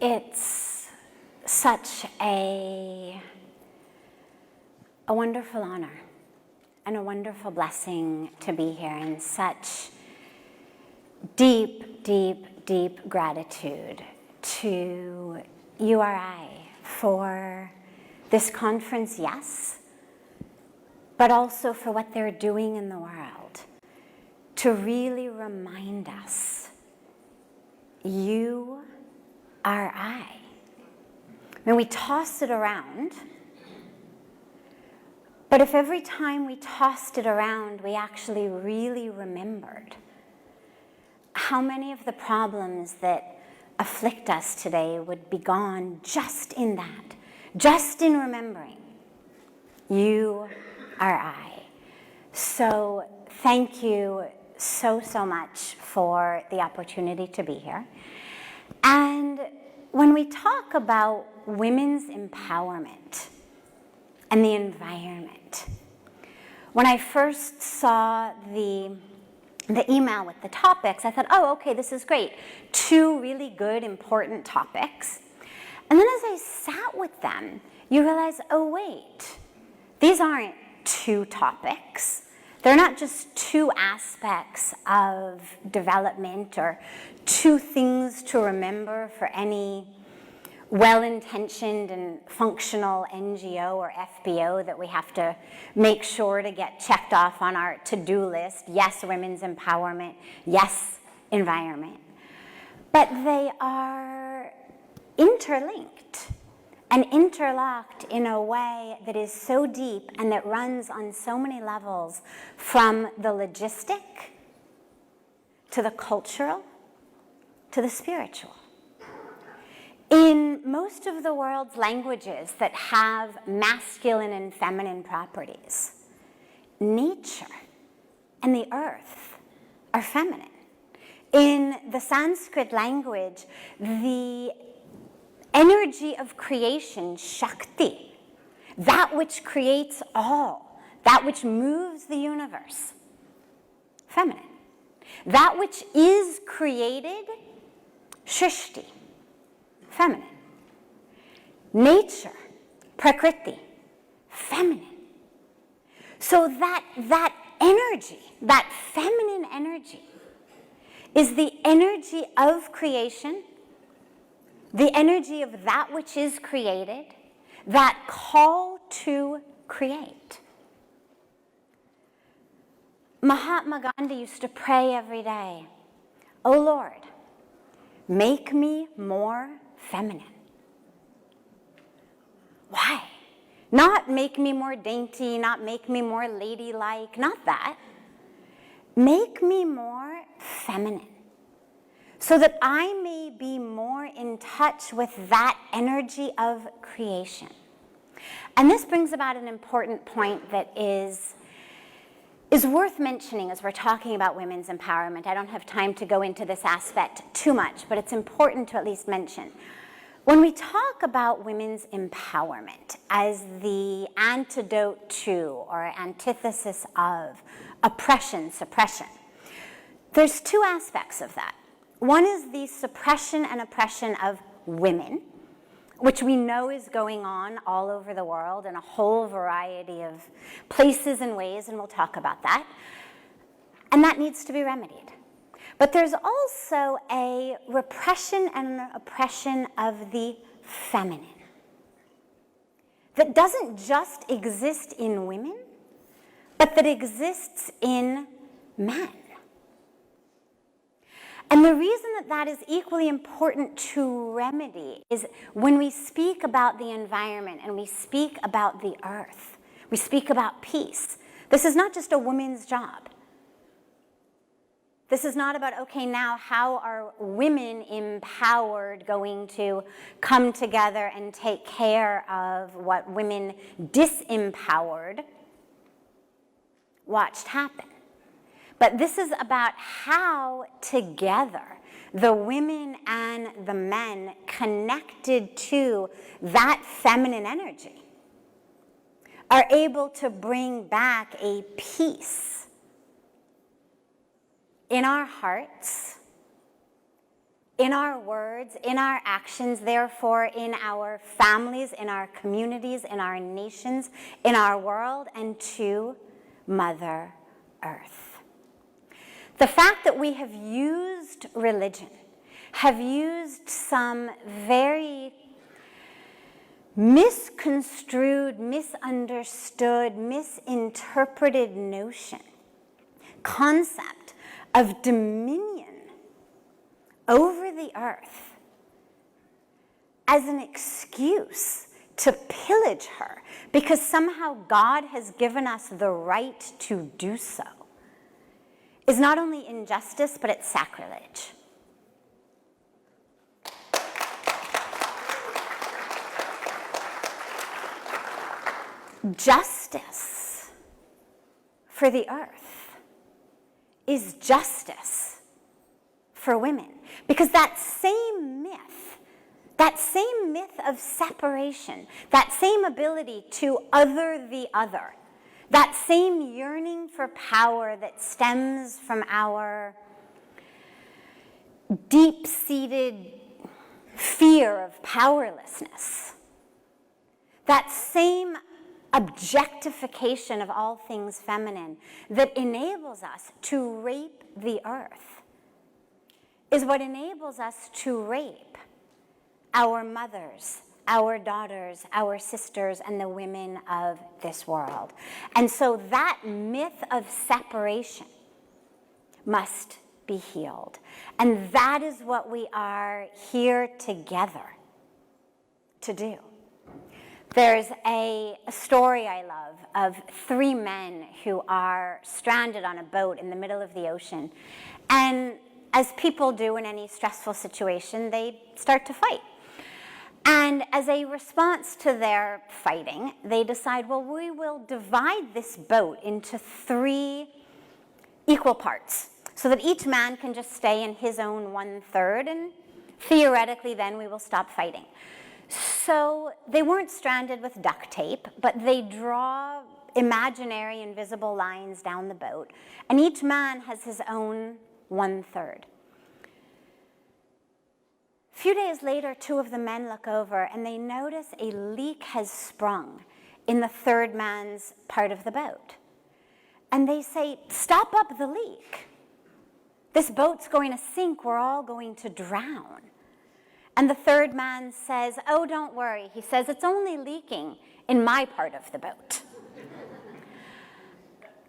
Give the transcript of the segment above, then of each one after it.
It's such a wonderful honor and a wonderful blessing to be here, and such deep, deep, deep gratitude to URI for this conference, yes, but also for what they're doing in the world to really remind us, you are I. And we toss it around, but if every time we tossed it around, we actually really remembered how many of the problems that afflict us today would be gone just in that, just in remembering, you are I. So thank you so much for the opportunity to be here. And when we talk about women's empowerment and the environment, when I first saw the email with the topics, I thought, oh, okay, this is great. 2 really good, important topics. And then as I sat with them, you realize, oh, wait, these aren't 2 topics. They're not just 2 aspects of development or 2 things to remember for any well-intentioned and functional NGO or FBO that we have to make sure to get checked off on our to-do list. Yes, women's empowerment. Yes, environment. But they are interlinked and interlocked in a way that is so deep and that runs on so many levels, from the logistic to the cultural to the spiritual. In most of the world's languages that have masculine and feminine properties, nature and the earth are feminine. In the Sanskrit language, the energy of creation, Shakti, that which creates all, that which moves the universe, feminine. That which is created, Shrishti, feminine. Nature, Prakriti, feminine. So that energy, that feminine energy, is the energy of creation, the energy of that which is created, that call to create. Mahatma Gandhi used to pray every day, "Oh Lord, make me more feminine." Why? Not make me more dainty, not make me more ladylike, not that. Make me more feminine, so that I may be more in touch with that energy of creation. And this brings about an important point that is worth mentioning as we're talking about women's empowerment. I don't have time to go into this aspect too much, but it's important to at least mention. When we talk about women's empowerment as the antidote to or antithesis of oppression, suppression, there's 2 aspects of that. One is the suppression and oppression of women, which we know is going on all over the world in a whole variety of places and ways, and we'll talk about that. And that needs to be remedied. But there's also a repression and an oppression of the feminine that doesn't just exist in women, but that exists in men. And the reason that that is equally important to remedy is when we speak about the environment and we speak about the earth, we speak about peace. This is not just a woman's job. This is not about, okay, now how are women empowered going to come together and take care of what women disempowered watched happen. But this is about how together the women and the men connected to that feminine energy are able to bring back a peace in our hearts, in our words, in our actions, therefore in our families, in our communities, in our nations, in our world, and to Mother Earth. The fact that we have used religion, have used some very misconstrued, misunderstood, misinterpreted notion, concept of dominion over the earth as an excuse to pillage her because somehow God has given us the right to do so is not only injustice, but it's sacrilege. Justice for the earth is justice for women. Because that same myth of separation, that same ability to other the other, that same yearning for power that stems from our deep-seated fear of powerlessness, that same objectification of all things feminine that enables us to rape the earth is what enables us to rape our mothers, our daughters, our sisters, and the women of this world. And so that myth of separation must be healed. And that is what we are here together to do. There's a story I love of 3 men who are stranded on a boat in the middle of the ocean. And as people do in any stressful situation, they start to fight. And as a response to their fighting, they decide, well, we will divide this boat into 3 equal parts so that each man can just stay in his own 1/3, and theoretically then we will stop fighting. So they weren't stranded with duct tape, but they draw imaginary invisible lines down the boat, and each man has his own 1/3. A few days later, 2 of the men look over and they notice a leak has sprung in the 3rd man's part of the boat. And they say, "Stop up the leak. This boat's going to sink. We're all going to drown." And the 3rd man says, "Oh, don't worry." He says, "It's only leaking in my part of the boat."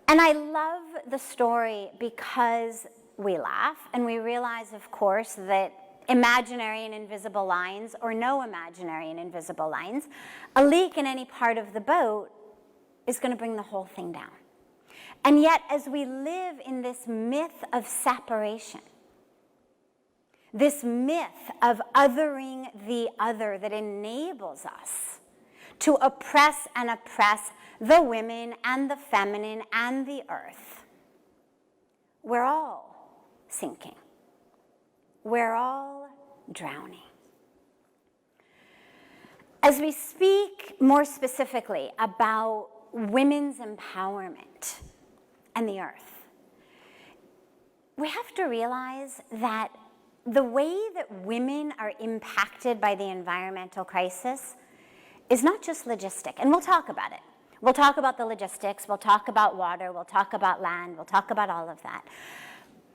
And I love the story because we laugh and we realize, of course, that imaginary and invisible lines, or no imaginary and invisible lines, a leak in any part of the boat is going to bring the whole thing down. And yet, as we live in this myth of separation, this myth of othering the other that enables us to oppress and oppress the women and the feminine and the earth, we're all sinking. We're all drowning. As we speak more specifically about women's empowerment and the earth, we have to realize that the way that women are impacted by the environmental crisis is not just logistic, and we'll talk about it. We'll talk about the logistics, we'll talk about water, we'll talk about land, we'll talk about all of that.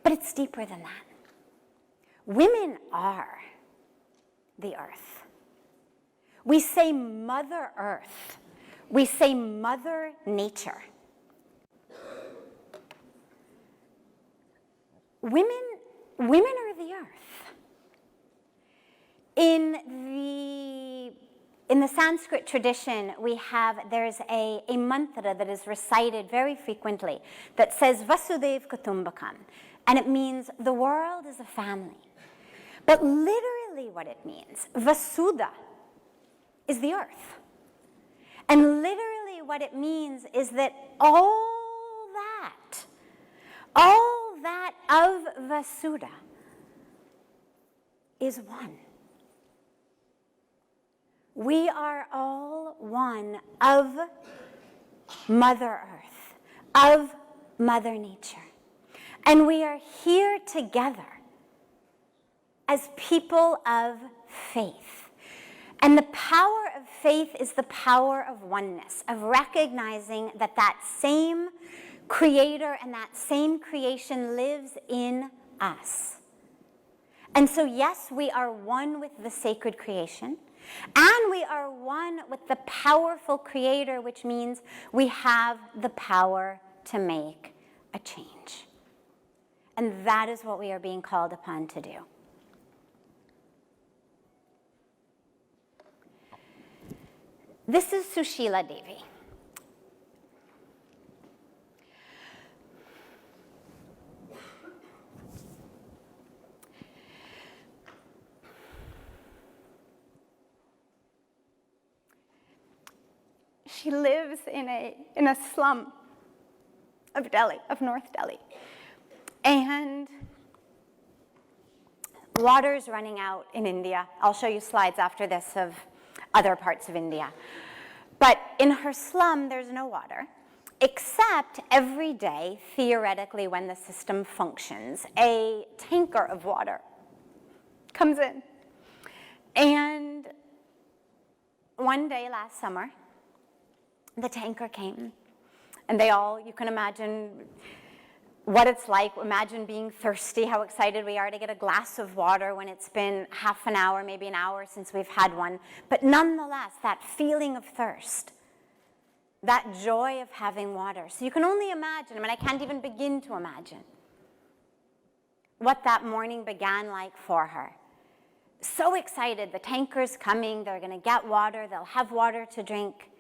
But it's deeper than that. Women are the earth. We say Mother Earth. We say Mother Nature. Women are the earth. In the Sanskrit tradition, there's a mantra that is recited very frequently that says Vasudev Kutumbakam, and it means the world is a family. But literally what it means, Vasudha, is the earth. And literally what it means is that all that of Vasudha is one. We are all one of Mother Earth, of Mother Nature. And we are here together as people of faith. And the power of faith is the power of oneness, of recognizing that that same Creator and that same creation lives in us. And so, yes, we are one with the sacred creation, and we are one with the powerful Creator, which means we have the power to make a change. And that is what we are being called upon to do. This is Sushila Devi. She lives in a slum of Delhi, of North Delhi. And water's running out in India. I'll show you slides after this of other parts of India. But in her slum, there's no water, except every day, theoretically, when the system functions, a tanker of water comes in. And one day last summer, the tanker came, and they all, you can imagine what it's like. Imagine being thirsty, how excited we are to get a glass of water when it's been half an hour, maybe an hour since we've had one. But nonetheless, that feeling of thirst, that joy of having water. So you can only imagine, I mean, I can't even begin to imagine what that morning began like for her. So excited, the tanker's coming, they're going to get water, they'll have water to drink,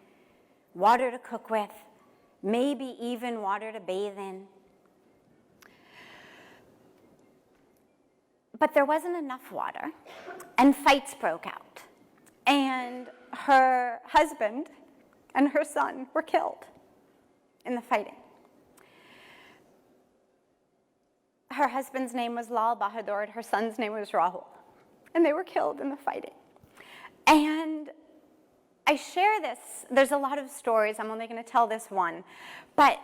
water to cook with, maybe even water to bathe in. But there wasn't enough water, and fights broke out. And her husband and her son were killed in the fighting. Her husband's name was Lal Bahadur, and her son's name was Rahul. And they were killed in the fighting. And I share this, there's a lot of stories, I'm only going to tell this one, but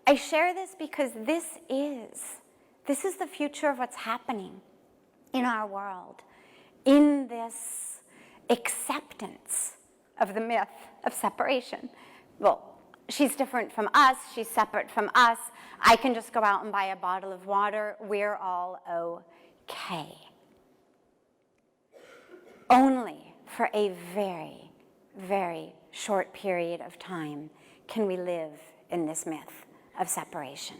I share this because this is the future of what's happening in our world, in this acceptance of the myth of separation. Well, she's different from us, she's separate from us, I can just go out and buy a bottle of water, we're all okay. Only for a very, very short period of time can we live in this myth of separation.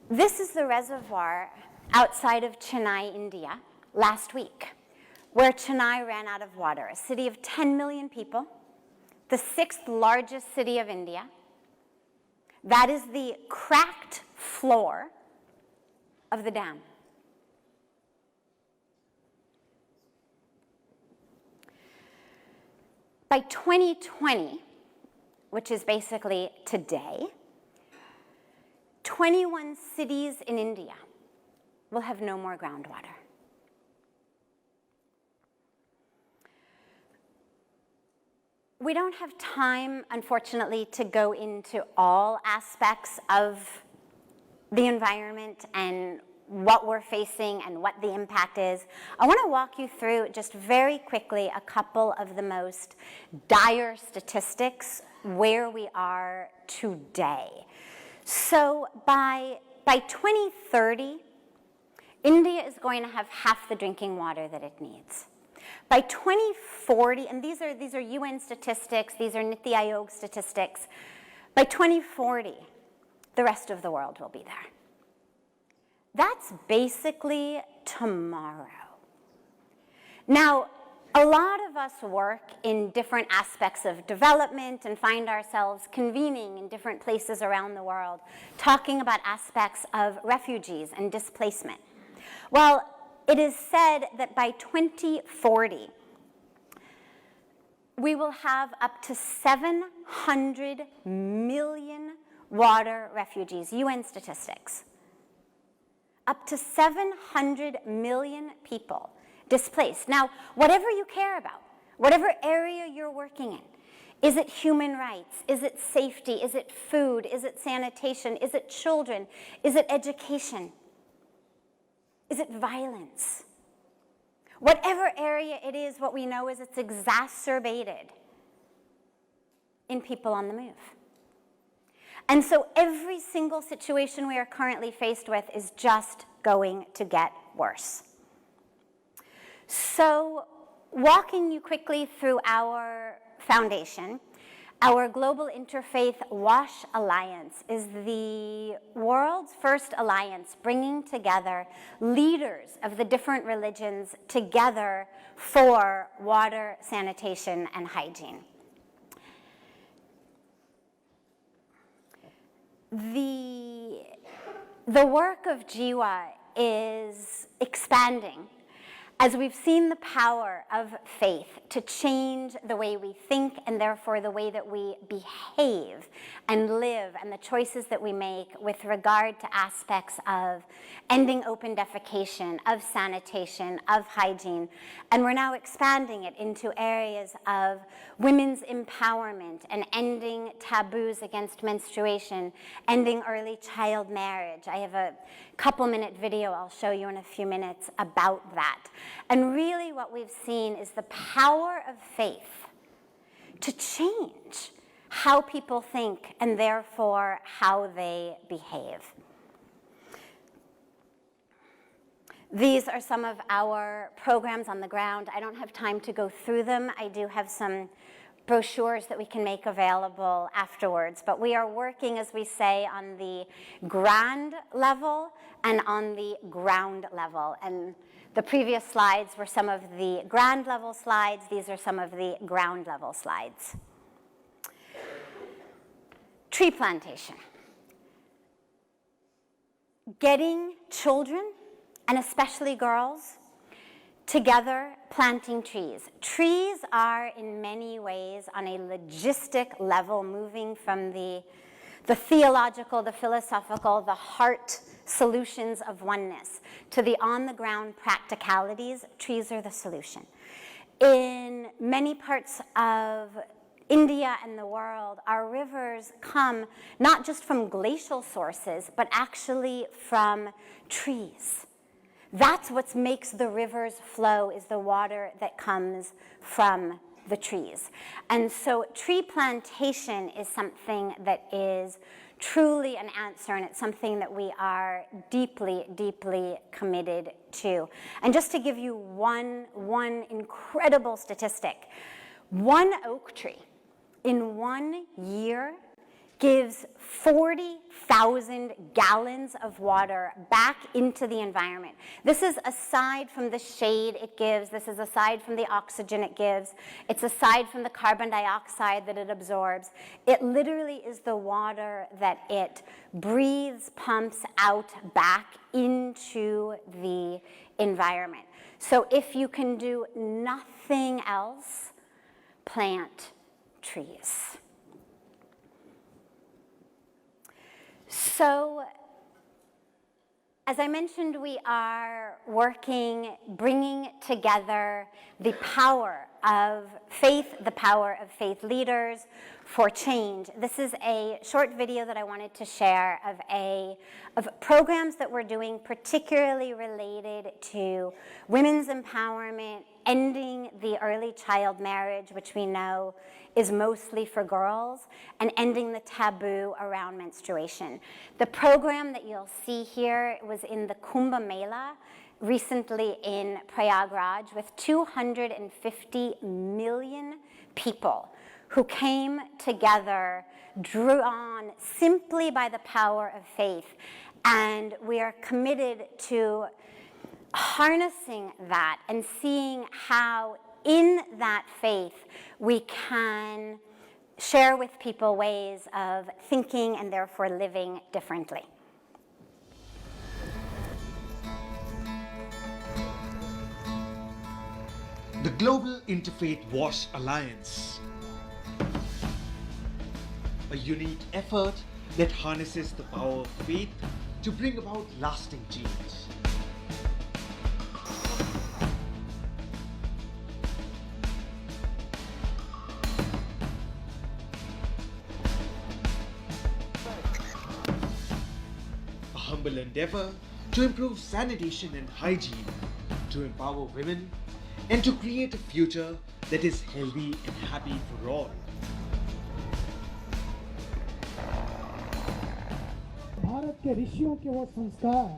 This is the reservoir outside of Chennai, India, last week, where Chennai ran out of water, a city of 10 million people, the 6th largest city of India. That is the cracked floor of the dam. By 2020, which is basically today, 21 cities in India will have no more groundwater. We don't have time, unfortunately, to go into all aspects of the environment and what we're facing and what the impact is. I want to walk you through just very quickly a couple of the most dire statistics where we are today. So by 2030, India is going to have half the drinking water that it needs. By 2040, and these are UN statistics, these are Niti Aayog statistics, by 2040, the rest of the world will be there. That's basically tomorrow. Now, a lot of us work in different aspects of development and find ourselves convening in different places around the world, talking about aspects of refugees and displacement. Well, it is said that by 2040, we will have up to 700 million water refugees, UN statistics. Up to 700 million people displaced. Now, whatever you care about, whatever area you're working in, Is it human rights? Is it safety? Is it food? Is it sanitation? Is it children? Is it education? Is it violence? Whatever area it is, what we know is it's exacerbated in people on the move. And so every single situation we are currently faced with is just going to get worse. So, walking you quickly through our foundation, our Global Interfaith WASH Alliance is the world's first alliance bringing together leaders of the different religions together for water, sanitation, and hygiene. The work of Jiwa is expanding as we've seen the power of faith to change the way we think and therefore the way that we behave and live and the choices that we make with regard to aspects of ending open defecation, of sanitation, of hygiene. And we're now expanding it into areas of women's empowerment and ending taboos against menstruation, ending early child marriage. I have a couple-minute video I'll show you in a few minutes about that. And really what we've seen is the power of faith to change how people think and therefore how they behave. These are some of our programs on the ground. I don't have time to go through them. I do have some brochures that we can make available afterwards. But we are working, as we say, on the grand level and on the ground level. And the previous slides were some of the grand level slides. These are some of the ground level slides. Tree plantation. Getting children, and especially girls, together planting trees. Trees are in many ways on a logistic level moving from the theological, the philosophical, the heart solutions of oneness to the on-the-ground practicalities. Trees are the solution. In many parts of India and the world, our rivers come not just from glacial sources, but actually from trees. That's what makes the rivers flow, is the water that comes from the trees. And so tree plantation is something that is truly an answer, and it's something that we are deeply, deeply committed to. And just to give you one incredible statistic, one oak tree in 1 year gives 40,000 gallons of water back into the environment. This is aside from the shade it gives. This is aside from the oxygen it gives. It's aside from the carbon dioxide that it absorbs. It literally is the water that it breathes, pumps out back into the environment. So if you can do nothing else, plant trees. So, as I mentioned, we are working, bringing together the power of faith leaders for change. This is a short video that I wanted to share of programs that we're doing, particularly related to women's empowerment, ending the early child marriage, which we know is mostly for girls, and ending the taboo around menstruation. The program that you'll see here was in the Kumbh Mela recently in Prayagraj with 250 million people who came together, drawn simply by the power of faith. And we are committed to harnessing that and seeing how in that faith we can share with people ways of thinking and therefore living differently. The Global Interfaith WASH Alliance, a unique effort that harnesses the power of faith to bring about lasting change. humble endeavor to improve sanitation and hygiene, to empower women, and to create a future that is healthy and happy for all. Bharat के ऋषियों के वो संस्कार,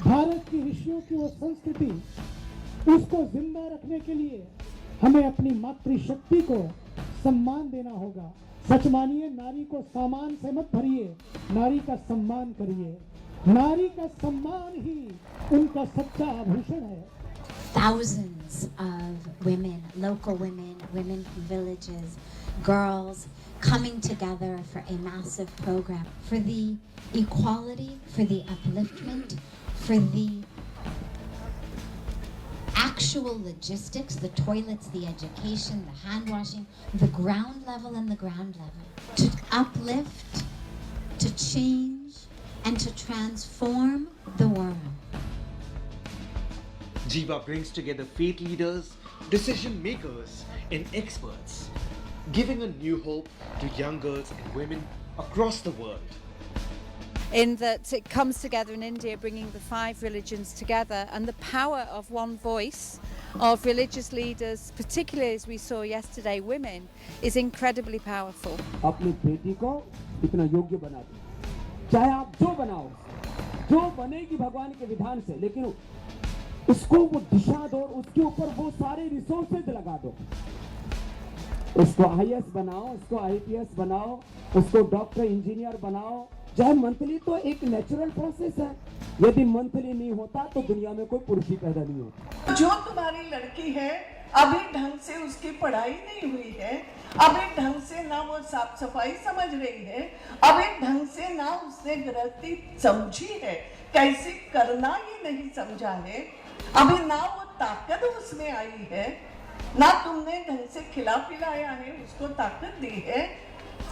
भारत की ऋषियों की वो संस्कृति, उसको जिंदा रखने के लिए हमें अपनी मातृशक्ति को सम्मान देना होगा। सच मानिए, नारी को सामान से मत भरिए, नारी का सम्मान करिए। नारी का सम्मान ही उनका सच्चा आभूषण है। Thousands of women, local women, women from villages, girls coming together for a massive program for the equality, for the upliftment, for the actual logistics, the toilets, the education, the hand washing, the ground level and the ground level, to uplift, to change, and to transform the world. Jiva brings together faith leaders, decision makers, and experts, giving a new hope to young girls and women across the world. In that it comes together in India, bringing the 5 religions together, and the power of one voice of religious leaders, particularly as we saw yesterday, women, is incredibly powerful. अपनी बेटी को इतना योग्य बना दो, चाहे आप जो बनाओ, जो बनेगी भगवान के विधान से, लेकिन उसको वो दिशा दो, उसके ऊपर वो सारे रिसोर्सेज लगा दो। उसको आईएएस बनाओ, उसको आईपीएस बनाओ, उसको डॉक्टर इंजीनियर बनाओ। चाहे मंथली तो एक नेचुरल प्रोसेस है, यदि मंथली नहीं होता तो दुनिया में कोई पुरुष ही पैदा नहीं होता। जो तुम्हारी लड़की है, अभी ढंग से उसकी पढ़ाई नहीं हुई है, अभी ढंग से ना वो साफ सफाई समझ रही है, अभी ढंग से ना उसने गृहस्थी समझी है, कैसे करना ये नहीं समझा है, अभी ना वो ताकत उसमें आई है, ना तुमने ढंग से खिला पिलाया है, उसको ताकत दी है,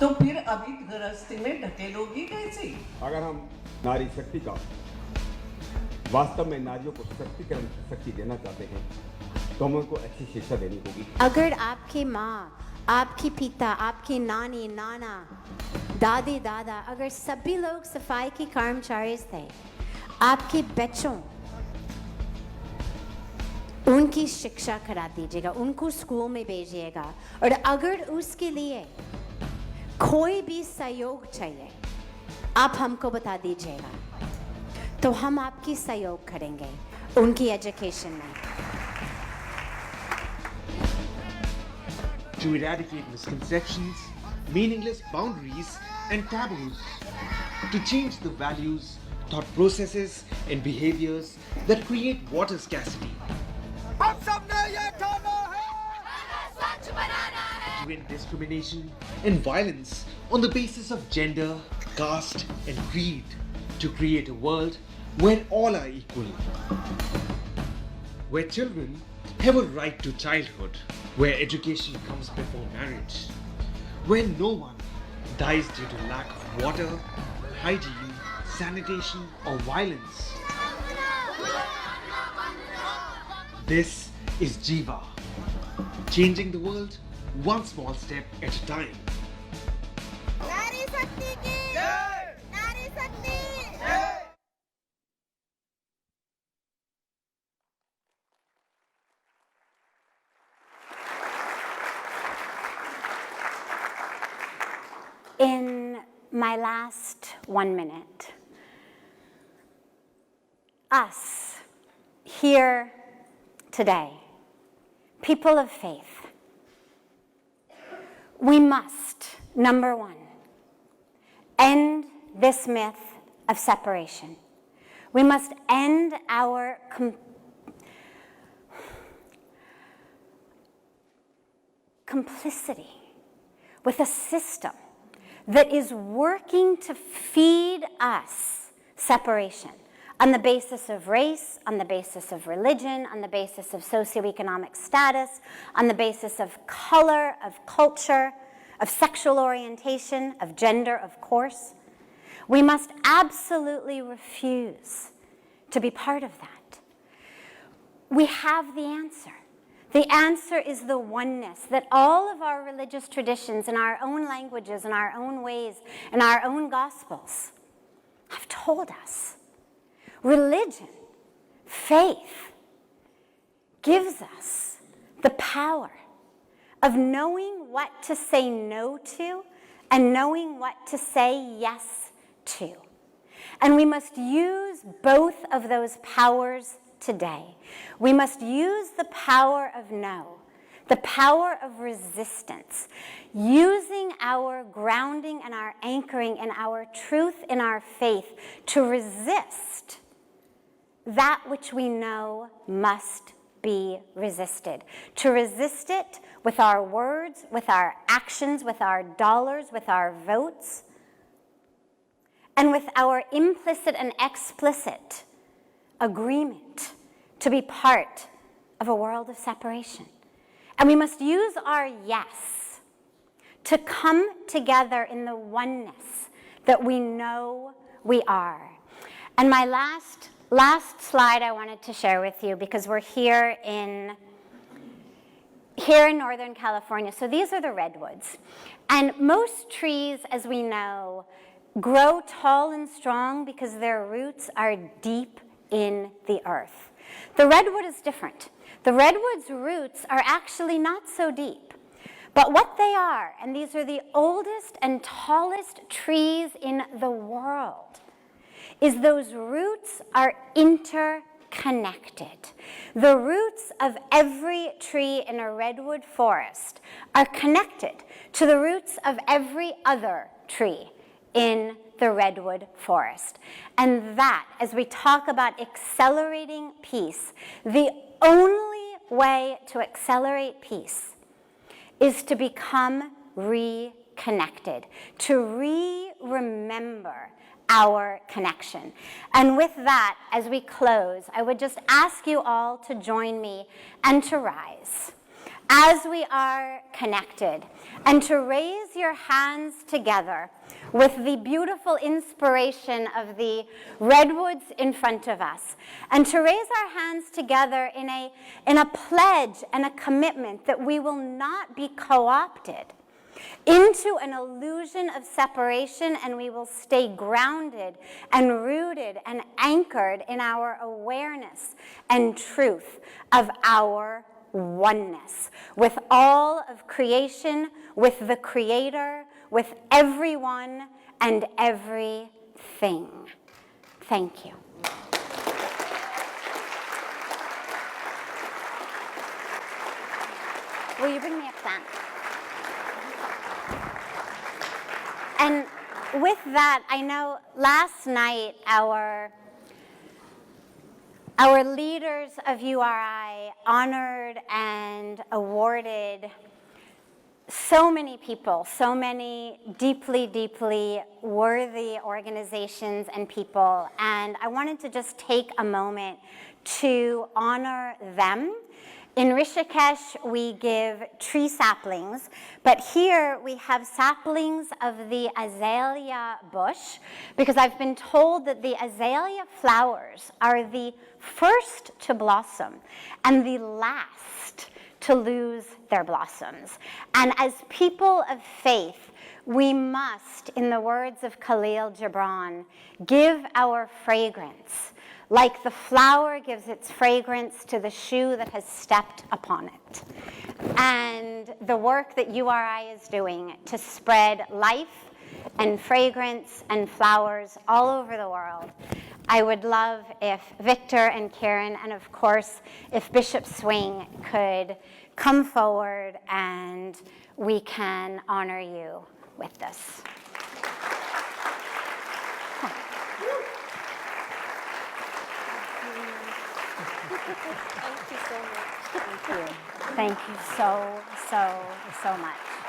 तो फिर अभी गृहस्थी में ढकेलोगी कैसे? अगर हम नारी शक्ति का वास्तव में नारियों को सशक्तिकरण शक्ति देना चाहते हैं तो हमें उनको अच्छी शिक्षा देनी होगी। अगर आपकी माँ, आपकी पिता, आपकी नानी, नाना, दादी, दादा, अगर सभी लोग सफाई के कर्मचारी थे, आपके बच्चों उनकी शिक्षा करा दीजिएगा, उनको स्कूल में भेजिएगा, और अगर उसके लिए कोई भी सहयोग चाहिए आप हमको बता दीजिएगा, तो हम आपकी सहयोग करेंगे उनकी एजुकेशन में। To eradicate misconceptions, meaningless boundaries, and taboos, to change the values, thought processes, and behaviors that create water scarcity. To end discrimination and violence on the basis of gender, caste, and creed, to create a world where all are equal, where children have a right to childhood, where education comes before marriage, where no one dies due to lack of water, hygiene, sanitation, or violence. This is Jiva, changing the world one small step at a time. नारी शक्ति की जय, नारी शक्ति जय। In my last 1 minute, us here today, people of faith, we must, number 1, end this myth of separation. We must end our complicity with a system that is working to feed us separation on the basis of race, on the basis of religion, on the basis of socioeconomic status, on the basis of color, of culture, of sexual orientation, of gender, of course. We must absolutely refuse to be part of that. We have the answer. The answer is the oneness that all of our religious traditions in our own languages, in our own ways, in our own gospels have told us. Religion, faith, gives us the power of knowing what to say no to and knowing what to say yes to. And we must use both of those powers today. We must use the power of no, the power of resistance, using our grounding and our anchoring in our truth, in our faith, to resist that which we know must be resisted. To resist it with our words, with our actions, with our dollars, with our votes, and with our implicit and explicit agreement to be part of a world of separation. And we must use our yes to come together in the oneness that we know we are. And my last slide I wanted to share with you, because we're here in Northern California. So these are the redwoods. And most trees, as we know, grow tall and strong because their roots are deep in the earth. The redwood is different. The redwood's roots are actually not so deep. But what they are, and these are the oldest and tallest trees in the world, is those roots are interconnected. The roots of every tree in a redwood forest are connected to the roots of every other tree in the redwood forest. And that, as we talk about accelerating peace, the only way to accelerate peace is to become reconnected, to remember our connection. And with that, as we close, I would just ask you all to join me and to rise as we are connected, and to raise your hands together with the beautiful inspiration of the redwoods in front of us, and to raise our hands together in a pledge and a commitment that we will not be co-opted into an illusion of separation, and we will stay grounded and rooted and anchored in our awareness and truth of our oneness with all of creation, with the Creator, with everyone and everything. Thank you. Will you bring me a plant? And with that, I know last night our leaders of URI honored and awarded so many people, so many deeply, deeply worthy organizations and people. And I wanted to just take a moment to honor them. In Rishikesh, we give tree saplings, but here we have saplings of the azalea bush, because I've been told that the azalea flowers are the first to blossom and the last to lose their blossoms. And as people of faith, we must, in the words of Khalil Gibran, give our fragrance like the flower gives its fragrance to the shoe that has stepped upon it. And the work that URI is doing to spread life and fragrance and flowers all over the world, I would love if Victor and Karen, and of course, if Bishop Swing could come forward and we can honor you with this. Thank you so much. Thank you so, so, so much.